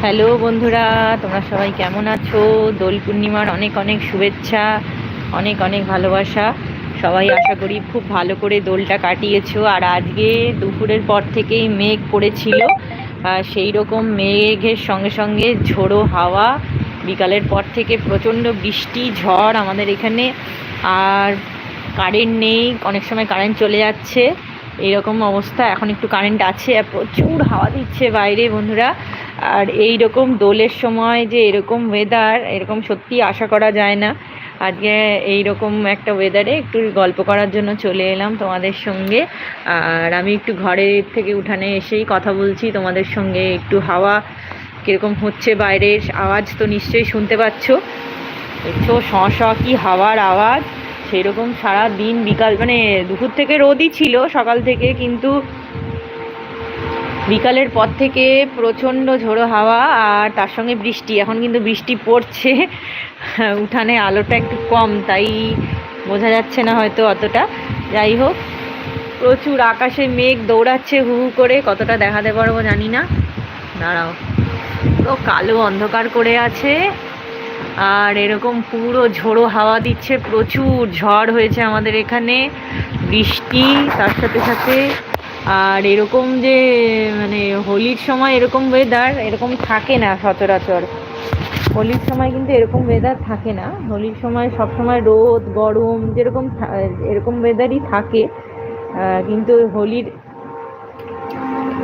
Hello বন্ধুরা, তোমরা সবাই কেমন আছো? দোল পূর্ণিমার অনেক অনেক শুভেচ্ছা, অনেক অনেক ভালোবাসা। সবাই আশা করি খুব ভালো করে দোলটা কাটিয়েছো। আর আজকে দুপুরের পর থেকেই মেঘ পড়েছিল, সেই রকম মেঘের সঙ্গে সঙ্গে ঝোড়ো হাওয়া। বিকালের পর থেকে প্রচণ্ড বৃষ্টি ঝড় আমাদের এখানে। আর কারেন্ট নেই, অনেক সময় কারেন্ট চলে যাচ্ছে, এইরকম অবস্থা। এখন একটু কারেন্ট আছে, আর প্রচুর হাওয়া দিচ্ছে বাইরে বন্ধুরা। আর এই রকম দোলের সময় যে এরকম ওয়েদার, এরকম সত্যি আশা করা যায় না। আজকে এই রকম একটা ওয়েদারে একটু গল্প করার জন্য চলে এলাম তোমাদের সঙ্গে। আর আমি একটু ঘরের থেকে উঠানে এসেই কথা বলছি তোমাদের সঙ্গে। একটু হাওয়া কীরকম হচ্ছে, বাইরের আওয়াজ তো নিশ্চয়ই শুনতে পাচ্ছ। দেখছো শ শ কি হাওয়ার আওয়াজ। সেই রকম সারা দিন বিকাল মানে দুপুর থেকে রোদই ছিল সকাল থেকে, কিন্তু বিকালের পর থেকে প্রচণ্ড ঝোড়ো হাওয়া আর তার সঙ্গে বৃষ্টি। এখন কিন্তু বৃষ্টি পড়ছে, উঠানে আলোটা একটু কম, তাই বোঝা যাচ্ছে না হয়তো অতটা। যাই হোক, প্রচুর আকাশে মেঘ দৌড়াচ্ছে হু হু করে, কতটা দেখাতে পারবো জানি না। দাঁড়াও, তো কালো অন্ধকার করে আছে। আর এরকম পুরো ঝোড়ো হাওয়া দিচ্ছে, প্রচুর ঝড় হয়েছে আমাদের এখানে, বৃষ্টি তার সাথে সাথে। আর এরকম যে মানে হোলির সময় এরকম ওয়েদার এরকম থাকে না সচরাচর। হোলির সময় কিন্তু এরকম ওয়েদার থাকে না। হোলির সময় সব সময় রোদ গরম যেরকম এরকম ওয়েদারই থাকে। কিন্তু হোলির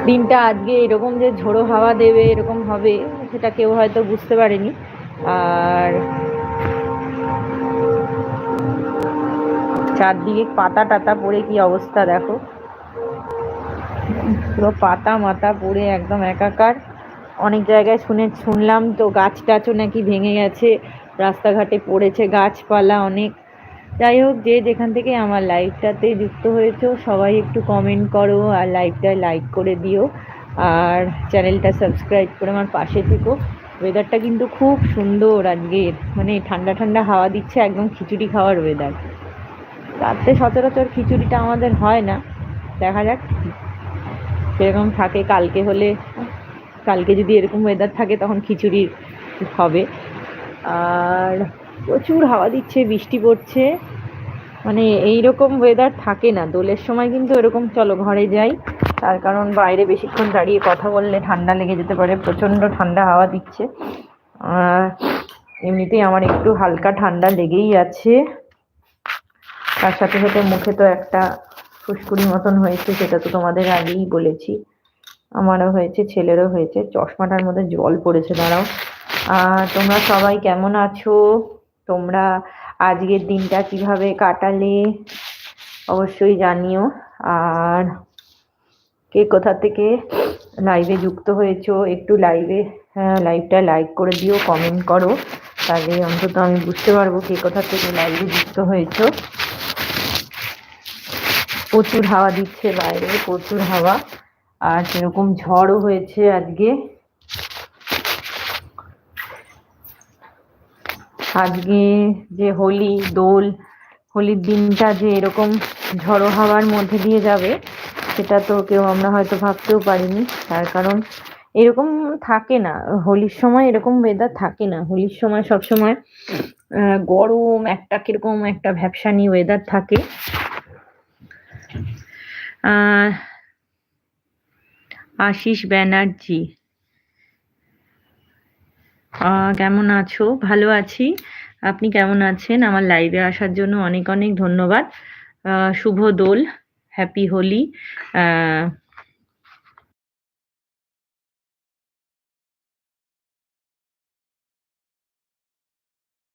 দিনটা আজকে এরকম যে ঝোড়ো হাওয়া দেবে, এরকম হবে সেটা কেউ হয়তো বুঝতে পারেনি। আর চারদিকে পাতা টাতা পড়ে কি অবস্থা দেখো, পুরো পাতা মাথা পড়ে একদম একাকার। অনেক জায়গায় শুনলাম তো গাছ টাছও নাকি ভেঙে গেছে, রাস্তাঘাটে পড়েছে গাছপালা অনেক। যাই হোক, যে যেখান থেকে আমার লাইভটাতে যুক্ত হয়েছো সবাই একটু কমেন্ট করো আর লাইভটায় লাইক করে দিও, আর চ্যানেলটা সাবস্ক্রাইব করে আমার পাশে থেকো। ওয়েদারটা কিন্তু খুব সুন্দর আজকের, মানে ঠান্ডা ঠান্ডা হাওয়া দিচ্ছে, একদম খিচুড়ি খাওয়ার ওয়েদার। রাত্রে সচরাচর খিচুড়িটা আমাদের হয় না, দেখা যাক সেরকম থাকে। কালকে হলে, কালকে যদি এরকম ওয়েদার থাকে তখন খিচুড়ি হবে। আর প্রচুর হাওয়া দিচ্ছে, বৃষ্টি পড়ছে, মানে এইরকম ওয়েদার থাকে না দোলের সময়। কিন্তু এরকম, চলো ঘরে যাই, তার কারণ বাইরে বেশিক্ষণ দাঁড়িয়ে কথা বললে ঠান্ডা লেগে যেতে পারে, প্রচণ্ড ঠান্ডা হাওয়া দিচ্ছে। এমনিতেই আমার একটু হালকা ঠান্ডা লেগেই আছে, তার সাথে সাথে মুখে তো একটা ফুসকুড়ি মতন হয়েছে, সেটা তো তোমাদের আগেই বলেছি। আমারও হয়েছে, ছেলেরও হয়েছে, চশমাটার মধ্যে জল পড়েছে। দাঁড়াও। তোমরা সবাই কেমন আছো? তোমরা আজকের দিনটা কিভাবে কাটালে অবশ্যই জানিও। আর কে কোথা থেকে লাইভে যুক্ত হয়েছো একটু লাইভটা লাইক করে দিও, কমেন্ট করো, তাহলে অন্তত আমি বুঝতে পারবো কে কোথা থেকে লাইভে যুক্ত হয়েছো। প্রচুর হাওয়া দিচ্ছে বাইরে, প্রচুর হাওয়া, আর সেরকম ঝড়ও হয়েছে আজকে। আজকে যে হোলি দোল, হোলির দিনটা যে এরকম ঝড়ো হাওয়ার মধ্যে দিয়ে যাবে সেটা তো কেউ আমরা হয়তো ভাবতেও পারিনি। তার কারণ এরকম থাকে না, হোলির সময় এরকম ওয়েদার থাকে না। হোলির সময় সবসময় গরম একটা কিরকম একটা ভ্যাপসানি ওয়েদার থাকে। আশিস ব্যানার্জি, কেমন আছো? ভালো আছি, আপনি কেমন আছেন? আমার লাইভে আসার জন্য অনেক অনেক ধন্যবাদ। শুভ দোল, হ্যাপি হোলি।